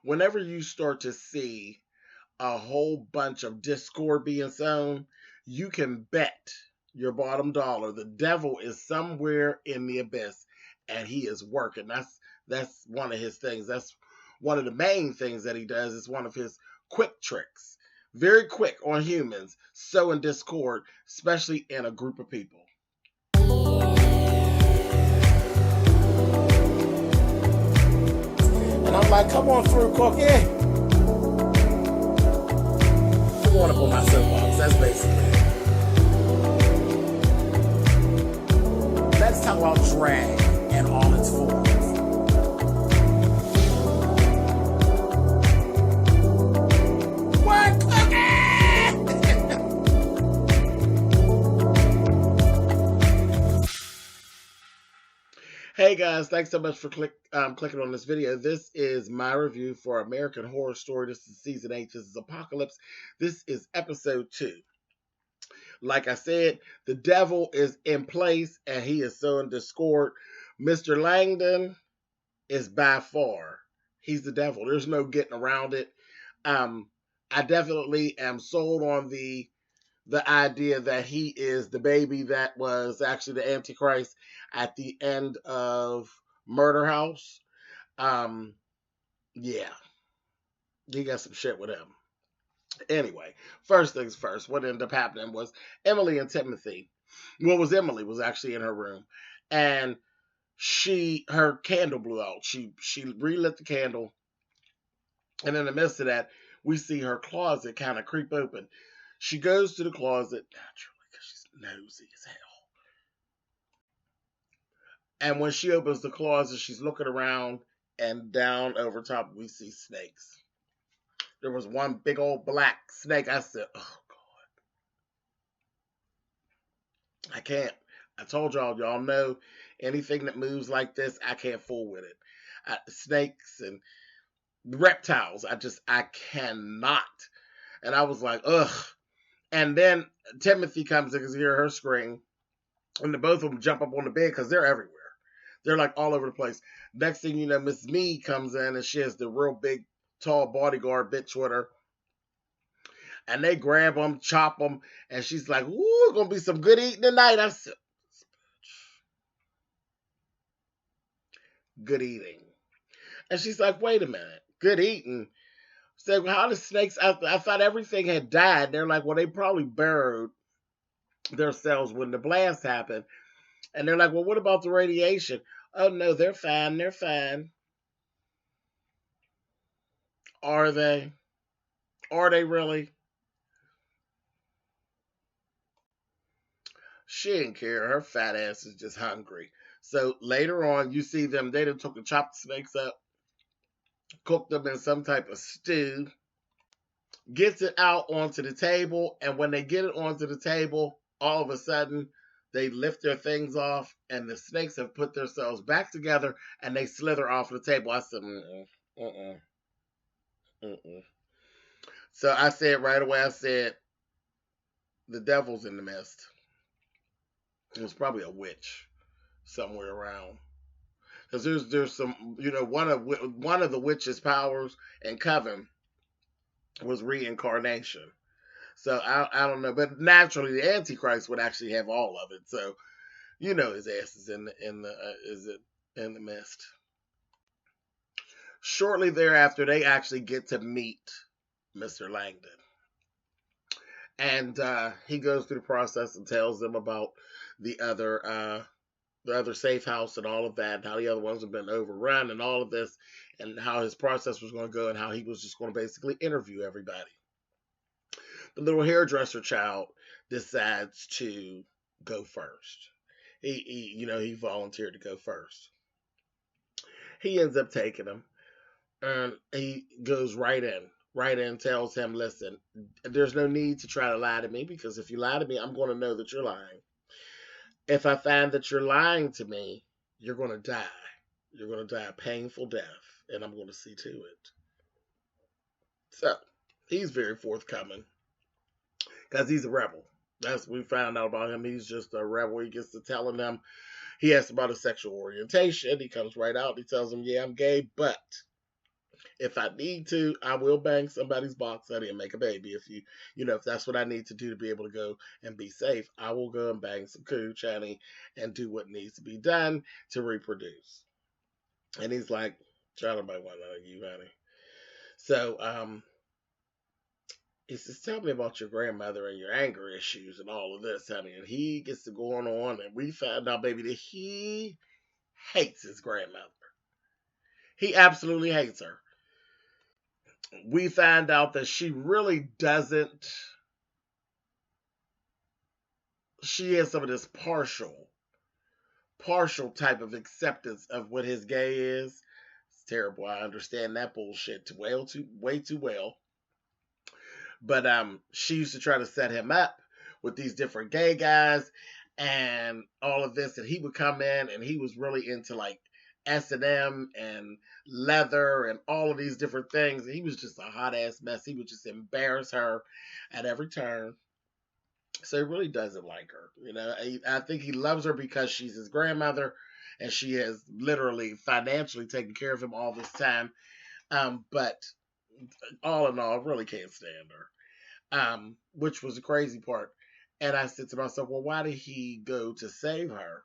whenever you start to see a whole bunch of discord being sown, you can bet your bottom dollar the devil is somewhere in the abyss and he is working. That's one of his things. That's one of the main things that he does. It's one of his quick tricks. Very quick on humans, sowing discord, especially in a group of people. And I'm like, come on through, Cookie. I want to put my soapbox. That's basically it. Let's talk about drag and all its forms. What, Cookie? Hey guys, thanks so much for clicking on this video. This is my review for American Horror Story. This is season 8. This is Apocalypse. This is episode 2. Like I said, the devil is in place and he is sowing discord. Mr. Langdon is by far, he's the devil. There's no getting around it. I definitely am sold on the idea that he is the baby that was actually the Antichrist at the end of Murder House. Yeah, he got some shit with him. Anyway, first things first, what ended up happening was Emily and Timothy. Emily was actually in her room, and her candle blew out. She relit the candle, and in the midst of that, we see her closet kind of creep open. She goes to the closet, naturally, because she's nosy as hell. And when she opens the closet, she's looking around, and down over top, we see snakes. There was one big old black snake. I said, oh, God. I can't. I told y'all know anything that moves like this, I can't fool with it. Snakes and reptiles, I cannot. And I was like, ugh. And then Timothy comes in because he hear her scream. And the both of them jump up on the bed because they're everywhere. They're like all over the place. Next thing you know, Miss Mead comes in and she has the real big, tall bodyguard bitch with her. And they grab them, chop them. And she's like, ooh, gonna be some good eating tonight. I said, good eating. And she's like, wait a minute, good eating? Said, well, how the snakes, I thought everything had died. They're like, well, they probably buried themselves when the blast happened. And they're like, well, what about the radiation? Oh, no, they're fine. They're fine. Are they? Are they really? She didn't care. Her fat ass is just hungry. So later on, you see them, they done took and chopped the snakes up, cooked them in some type of stew, gets it out onto the table, and when they get it onto the table, all of a sudden, they lift their things off, and the snakes have put themselves back together, and they slither off the table. I said, So I said right away, I said, the devil's in the mist. It was probably a witch somewhere around. Because there's some, one of the witch's powers in Coven was reincarnation. So I don't know, but naturally the Antichrist would actually have all of it. So his ass is in the mist. Shortly thereafter, they actually get to meet Mr. Langdon, and he goes through the process and tells them about the other safe house and all of that, and how the other ones have been overrun and all of this, and how his process was going to go, and how he was just going to basically interview everybody. The little hairdresser child decides to go first. He volunteered to go first. He ends up taking him, and he goes right in, tells him, listen, there's no need to try to lie to me, because if you lie to me, I'm going to know that you're lying. If I find that you're lying to me, you're going to die. You're going to die a painful death, and I'm going to see to it. So, he's very forthcoming, because he's a rebel. That's what we found out about him. He's just a rebel. He gets to telling them, he asks about his sexual orientation. He comes right out. He tells them, yeah, I'm gay, but If I need to, I will bang somebody's box, honey, and make a baby. If that's what I need to do to be able to go and be safe, I will go and bang some cooch, honey, and do what needs to be done to reproduce. And he's like, try to make one out of you, honey. So, he says, tell me about your grandmother and your anger issues and all of this, honey. And he gets to going on, and we found out, baby, that he hates his grandmother. He absolutely hates her. We find out that she really doesn't. She has some of this partial type of acceptance of what his gay is. It's terrible. I understand that bullshit way too well. But she used to try to set him up with these different gay guys and all of this, and he would come in and he was really into like S&M and leather and all of these different things. He was just a hot ass mess. He would just embarrass her at every turn. So he really doesn't like her. I think he loves her because she's his grandmother and she has literally financially taken care of him all this time. But all in all, I really can't stand her. Which was the crazy part. And I said to myself, well, why did he go to save her?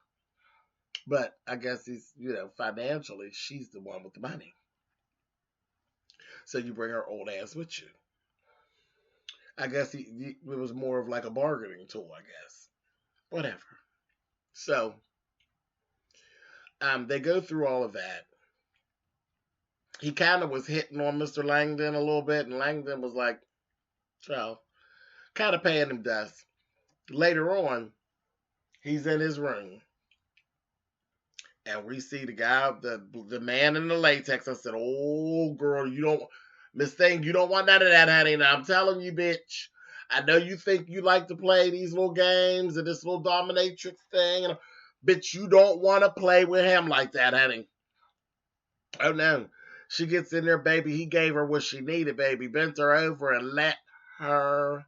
But I guess he's, financially, she's the one with the money. So you bring her old ass with you. I guess it was more of like a bargaining tool, I guess. Whatever. So they go through all of that. He kind of was hitting on Mr. Langdon a little bit, and Langdon was like, well, kind of paying him dust. Later on, he's in his room. And we see the guy, the man in the latex. I said, oh, girl, Miss Thing, you don't want none of that, honey. Now, I'm telling you, bitch. I know you think you like to play these little games and this little dominatrix thing. And, bitch, you don't want to play with him like that, honey. Oh, no. She gets in there, baby. He gave her what she needed, baby. Bent her over and let her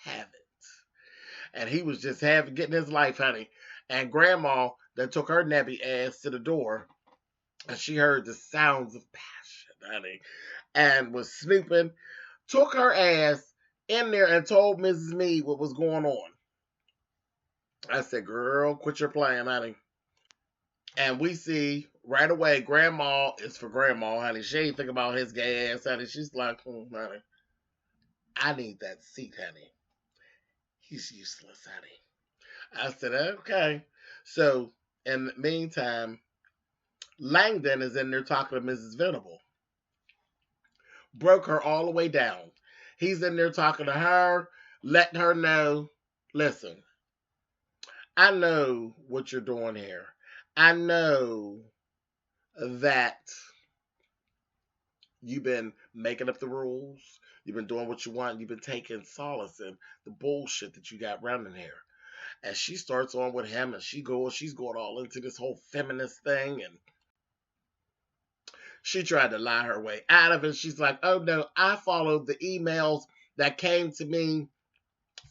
have it. And he was just getting his life, honey. And Grandma that took her nappy ass to the door, and she heard the sounds of passion, honey, and was snooping, took her ass in there and told Mrs. Meade what was going on. I said, girl, quit your playing, honey. And we see right away, Grandma is for Grandma, honey. She ain't think about his gay ass, honey. She's like, honey, I need that seat, honey. He's useless, honey. I said, okay. So, in the meantime, Langdon is in there talking to Mrs. Venable. Broke her all the way down. He's in there talking to her, letting her know, listen, I know what you're doing here. I know that you've been making up the rules. You've been doing what you want. You've been taking solace in the bullshit that you got running here. And she starts on with him, and she's going all into this whole feminist thing, and she tried to lie her way out of it. She's like, oh no, I followed the emails that came to me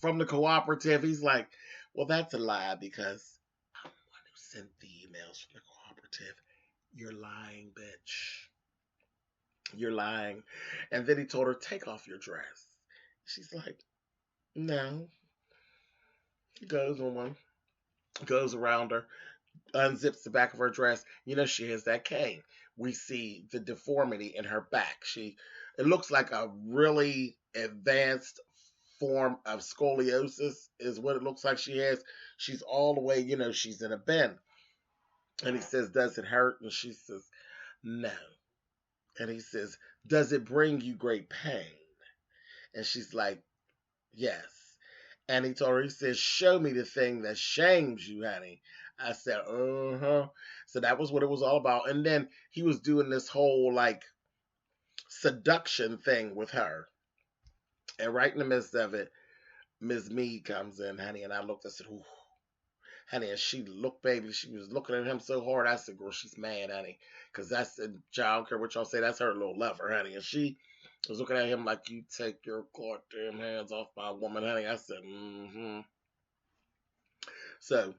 from the cooperative. He's like, well, that's a lie because I'm the one who sent the emails from the cooperative. You're lying, bitch. You're lying. And then he told her, take off your dress. She's like, no. He goes around her, unzips the back of her dress. She has that cane. We see the deformity in her back. It looks like a really advanced form of scoliosis is what it looks like she has. She's all the way, she's in a bend. And he says, does it hurt? And she says, no. And he says, does it bring you great pain? And she's like, yes. And he told her, he says, show me the thing that shames you, honey. I said, uh-huh. So that was what it was all about. And then he was doing this whole, like, seduction thing with her. And right in the midst of it, Miss Meade comes in, honey. And I looked, I said, ooh. Honey, and she looked, baby. She was looking at him so hard. I said, girl, she's mad, honey. Because that's, I don't care what y'all say, that's her little lover, honey. And she was looking at him like, you take your goddamn hands off my woman, honey. I said, mm-hmm. So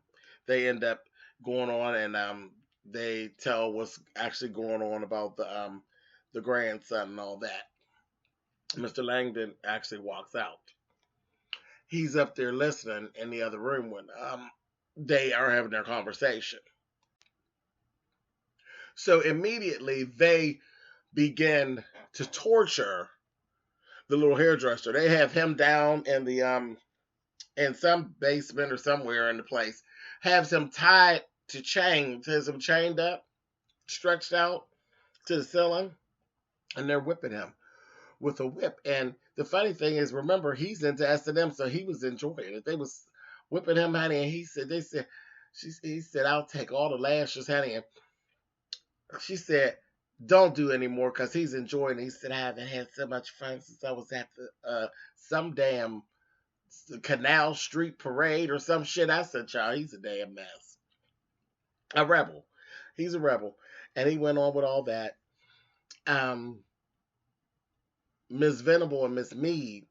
they end up going on, and they tell what's actually going on about the grandson and all that. Mr. Langdon actually walks out. He's up there listening in the other room when they are having their conversation. So immediately they begin to torture the little hairdresser. They have him down in the in some basement or somewhere in the place. Have him tied to chains, has him chained up, stretched out to the ceiling, and they're whipping him with a whip. And the funny thing is, remember, he's into S&M, so he was enjoying it. They was whipping him, honey, and he said, I'll take all the lashes, honey. And she said, don't do anymore because he's enjoying it. He said, I haven't had so much fun since I was at the some damn Canal Street parade or some shit. I said, child, he's a damn mess. A rebel. He's a rebel. And he went on with all that. Miss Venable and Miss Mead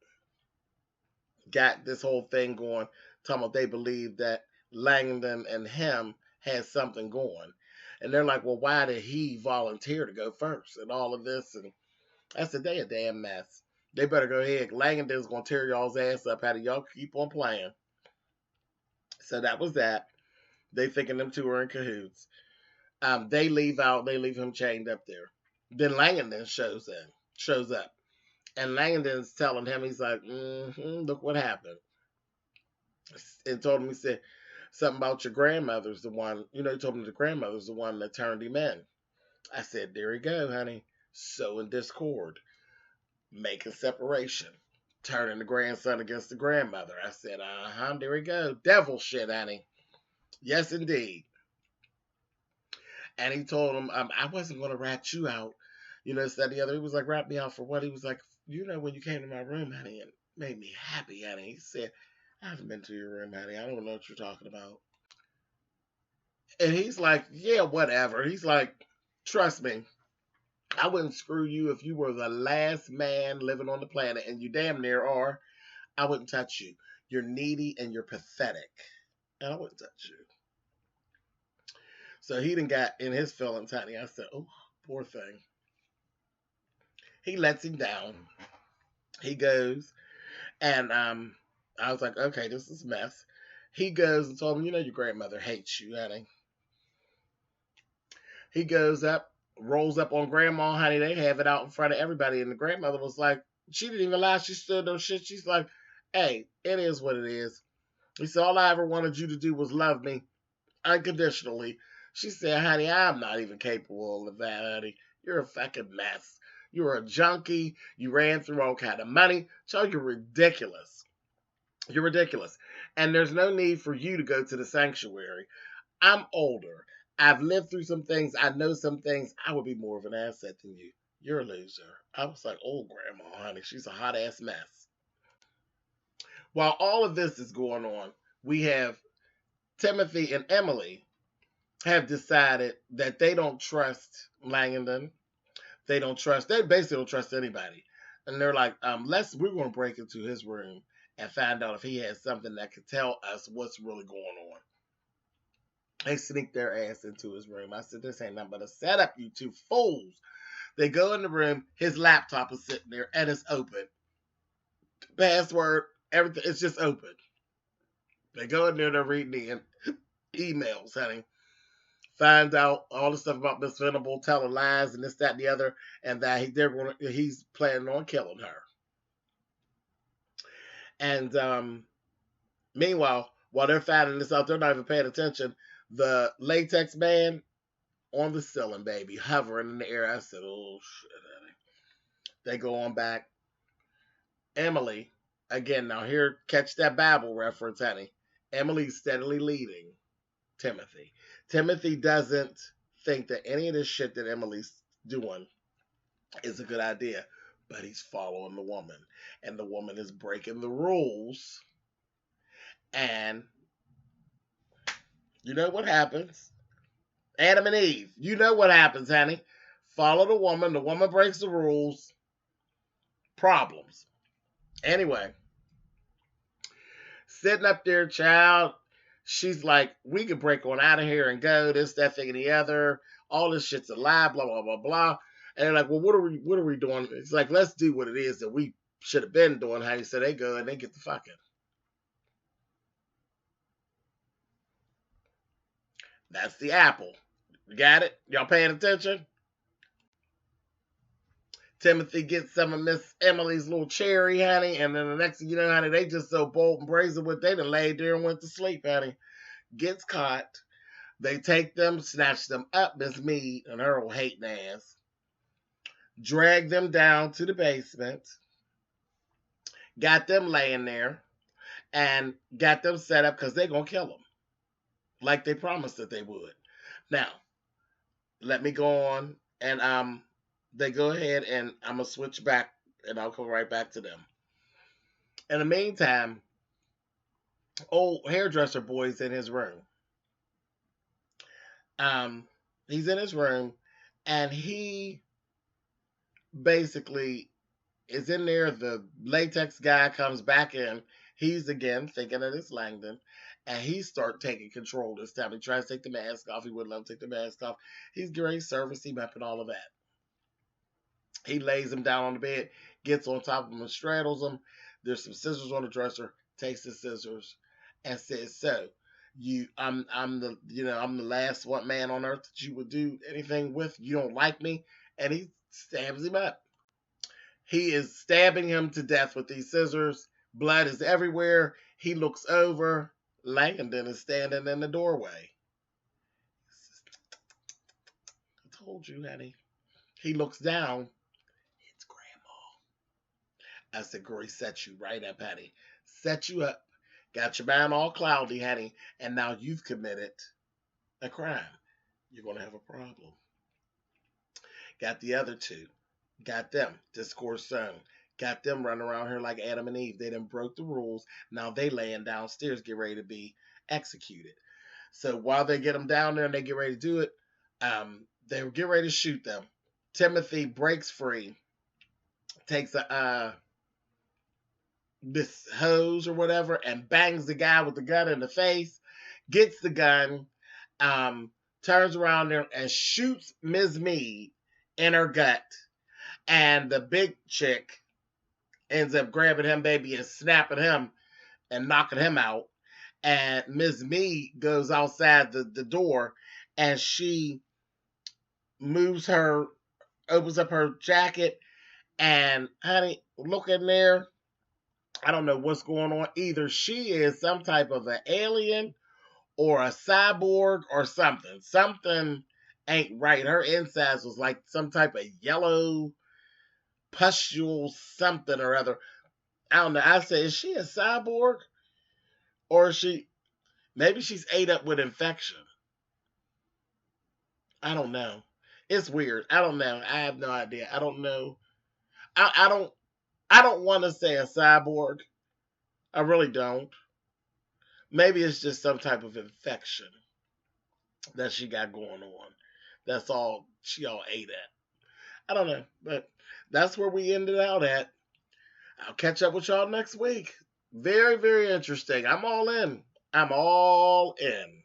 got this whole thing going, talking about they believe that Langdon and him had something going. And they're like, well, why did he volunteer to go first and all of this? And I said, they a damn mess. They better go ahead. Langdon's going to tear y'all's ass up. How do y'all keep on playing? So that was that. They thinking them two are in cahoots. They leave out. They leave him chained up there. Then Langdon shows up. And Langdon's telling him, he's like, look what happened. And told him, he said, something about your grandmother's the one, he told me the grandmother's the one that turned him in. I said, there you go, honey. Sowing discord. Making separation. Turning the grandson against the grandmother. I said, there we go. Devil shit, honey. Yes, indeed. And he told him, I wasn't going to rat you out. Said the other. He was like, rat me out for what? He was like, when you came to my room, honey, and made me happy, honey. He said, I haven't been to your room, honey. I don't know what you're talking about. And he's like, yeah, whatever. He's like, trust me, I wouldn't screw you if you were the last man living on the planet, and you damn near are. I wouldn't touch you. You're needy and you're pathetic. And I wouldn't touch you. So he done got in his feelings, honey. I said, oh, poor thing. He lets him down. He goes, and I was like, okay, this is a mess. He goes and told him, your grandmother hates you, honey. He goes up, rolls up on grandma, honey. They have it out in front of everybody. And the grandmother was like, she didn't even lie. She stood no shit. She's like, hey, it is what it is. He said, all I ever wanted you to do was love me unconditionally. She said, honey, I'm not even capable of that, honey. You're a fucking mess. You're a junkie. You ran through all kind of money. So you're ridiculous. You're ridiculous. And there's no need for you to go to the sanctuary. I'm older. I've lived through some things. I know some things. I would be more of an asset than you. You're a loser. I was like, oh, grandma, honey, she's a hot ass mess. While all of this is going on, we have Timothy and Emily have decided that they don't trust Langdon. They basically don't trust anybody. And they're like, we're going to break into his room and find out if he has something that could tell us what's really going on. They sneak their ass into his room. I said, this ain't nothing but a setup, you two fools. They go in the room. His laptop is sitting there and it's open. Password, everything, it's just open. They go in there, they're reading the emails, honey. Find out all the stuff about Miss Venable, telling lies and this, that, and the other, and that he's planning on killing her. And meanwhile, while they're finding this out, they're not even paying attention. The latex man on the ceiling, baby, hovering in the air. I said, oh, shit, honey. They go on back. Emily, again, now here, catch that Bible reference, honey. Emily's steadily leading Timothy. Timothy doesn't think that any of this shit that Emily's doing is a good idea, but he's following the woman. And the woman is breaking the rules. And you know what happens? Adam and Eve. You know what happens, honey. Follow the woman. The woman breaks the rules. Problems. Anyway. Sitting up there, child. She's like, we can break on out of here and go. This, that, thing, and the other. All this shit's a lie. Blah, blah, blah, blah. And they're like, well, what are we doing? It's like, let's do what it is that we should have been doing, honey. So they go and they get the fucking. That's the apple. You got it? Y'all paying attention? Timothy gets some of Miss Emily's little cherry, honey, and then the next thing you know, honey, they just so bold and brazen with they done laid there and went to sleep, honey. Gets caught. They take them, snatch them up, Miss Mead and her old hating ass. Drag them down to the basement. Got them laying there and got them set up because they're going to kill them like they promised that they would. Now, let me go on and they go ahead and I'm going to switch back and I'll come right back to them. In the meantime, old hairdresser boy's in his room. He's in his room and he basically is in there. The latex guy comes back in. He's again thinking that it's Langdon. And he start taking control this time. He tries to take the mask off. He wouldn't let him take the mask off. He's getting service him up and all of that. He lays him down on the bed, gets on top of him and straddles him. There's some scissors on the dresser. Takes the scissors and says, "So, I'm the last one man on earth that you would do anything with. You don't like me," and he stabs him up. He is stabbing him to death with these scissors. Blood is everywhere. He looks over. Langdon is standing in the doorway. I told you, honey. He looks down. It's Grandma. I said, girl, he set you right up, honey. Set you up. Got your mind all cloudy, honey. And now you've committed a crime. You're going to have a problem. Got the other two. Got them. Discourse zone. Got them running around here like Adam and Eve. They done broke the rules. Now they laying downstairs, get ready to be executed. So while they get them down there and they get ready to do it, they get ready to shoot them. Timothy breaks free, takes this hose or whatever, and bangs the guy with the gun in the face. Gets the gun, turns around there and shoots Ms. Mead in her gut. And the big chick ends up grabbing him, baby, and snapping him and knocking him out. And Ms. Mead goes outside the door and she opens up her jacket. And, honey, look in there. I don't know what's going on. Either she is some type of an alien or a cyborg or something. Something ain't right. Her insides was like some type of yellow pustule something or other. I don't know. I say, is she a cyborg? Or is she, maybe she's ate up with infection. I don't know. It's weird. I don't know. I have no idea. I don't know. I don't want to say a cyborg. I really don't. Maybe it's just some type of infection that she got going on. That's all she all ate at. I don't know. But that's where we ended out at. I'll catch up with y'all next week. Very, very interesting. I'm all in. I'm all in.